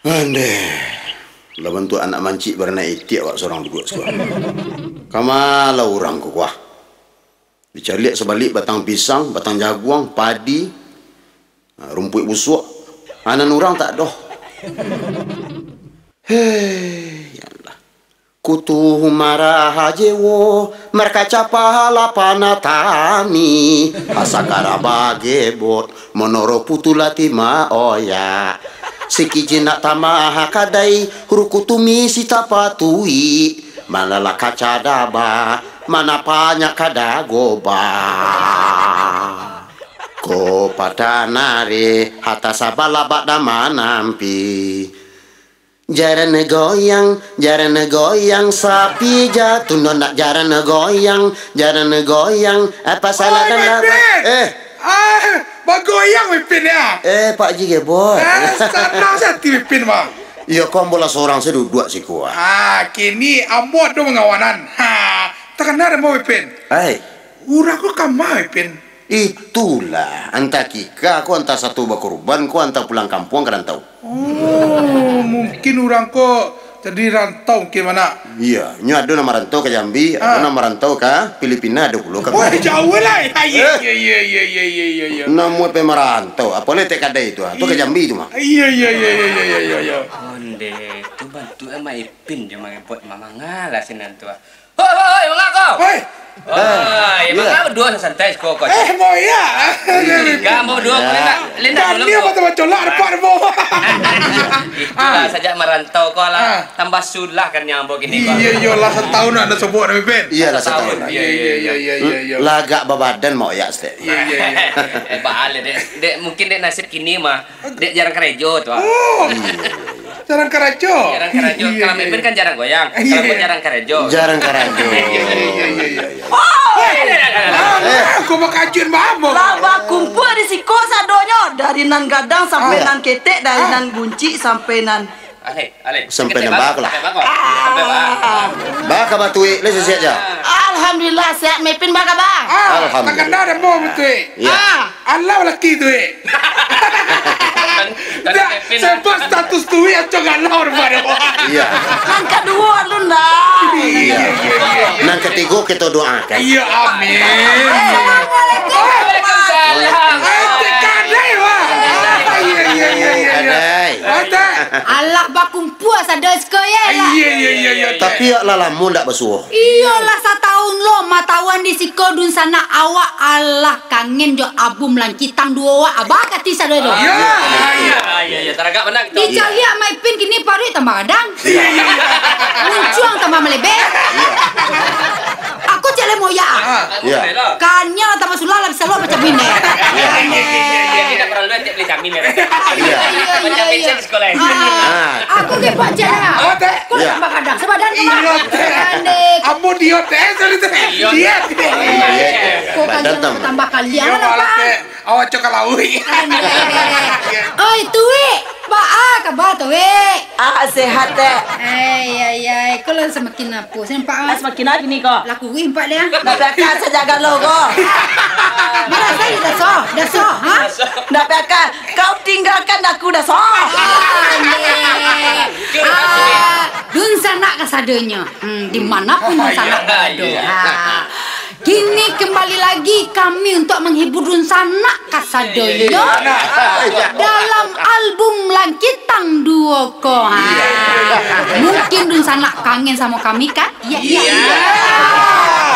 Ande, lah bentuk anak mancik berna itiak wak seorang dua sekolah. Kamala orang ku kuah. Dicari sebalik batang pisang, batang jaguang, padi, rumput busuk. Anan orang tak doh. Hei, ya Allah. Kutu marah jewo, merkaca pahala panatami. Asakara bagebot, monoro putulati ma oya. Sikiji nak tamah kadai hurukutumi sita patui mana la kaca daba mana banyak kada goba ko padanare hata sabala bada manampi jaran goyang sapi jatuh nak jaran goyang apa salah dan Bagoyang Mipin ya? Pak Ji gebot. Senang saya Mipin bang. Iya, kau bola seorang saya dua sih kuah. Kini amot do mengawanan. Takkan ada mau Mipin. Urang kok kamah Mipin. Itulah, anta kika, aku anta satu bakurban, aku anta pulang kampung ke rantau. Oh, mungkin urang kok jadi rantau mungkin mana? Iya, nyu ada nama rantau ke Jambi, ada nama rantau ke Filipina, ada puluh ke. Wah, jauh lah. Iya. Namu apa merantau? Apa le tek ada itu? Itu ke Jambi itu mah. Iya. Onde, tu bantu ama Ipin jangan buat mama ngalah sinan tu. Hoi, mangako. Hoi. Mangako dua santai kok. Mau ya. Kamu dua lena dulu. Dia betul colak depan mau. Itulah saja merantau kau lah. Tambah sulah kan yang begini kau. Iya lah setahun ada sebut Mipin. Iya lah setahun. Iya. Lagak babadan mau ya ste. Iya. Balik dek mungkin dek nasib kini mah dek jarang kerejo tuh. Jarang kerajo. Kalau Mipin kan jarang goyang. Kalau aku jarang kerejo. Jarang kerajo. Iya. Aku mau kajian mama. Laba kumpul di siko sadonyo dari nan gadang sampai nan ketek, dari nan bunci sampai nan Ale. Sampai nembak lah. Baka batui, le siap aja. Alhamdulillah sehat Mipin baka bang. Alhamdulillah. Takkan ada mau betul. Allah laki tu. Sebab status tu yang jangan laur pada. Iya. Nan kedua lu ndak. Iya. Nan ketiga kita doakan. Iya amin. Allah bakumpu sada sekolah lah. Iya. Tapi ya lalamu ndak basuh. Iyalah setahun lo matawan di siko dun sana awak Allah kangen jo abum lancitang dua wa abah kati sada do. Iya. Teragak benar gitu. Dicari sama Ipin kini paru tambah kadang. Muncuang tambah melebeh. Aku cale moya. Iya. Kanya tambah sulala bisa lo macam ini. Iya. Tidak perlu nanti beli jamin ya. Iya. Macam bisa di sekolah. Aku ke Pak Jaya. Kau tambah kadang sebadan kemana? Amu diot Dia. Kau kan tambah kalian apa? Awak cokal laui. Oi tuwe, Pak kabar tuwe. Sehat deh. Iya, kau lah semakin apa? Sempak Semakin lagi nih kok. laku impak dia. Nak belakang saya jaga logo. Mana saya dah so, ha? Nak belakang kau tinggalkan aku dah so. Dun sana kasadenya. Di mana pun dun sana berada. Kini kembali lagi kami untuk menghibur dun sana kasadenya dalam album Langkitang Duo ko. Mungkin dun sana kangen sama kami kan? Iya.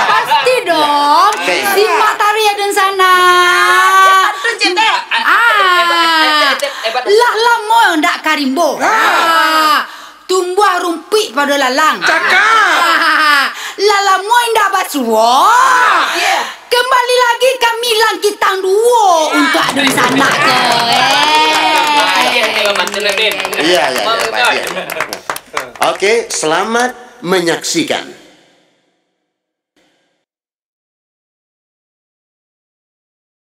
Pasti dong. Simak tari ya dun sana. Lah lamo ndak karimbo. Tumbuh rumpi pada lalang. Cakap. Lalamu ndak basuo. Kembali lagi kami Langkitang Duo untuk adun sana ke. Iya. Oke, selamat menyaksikan.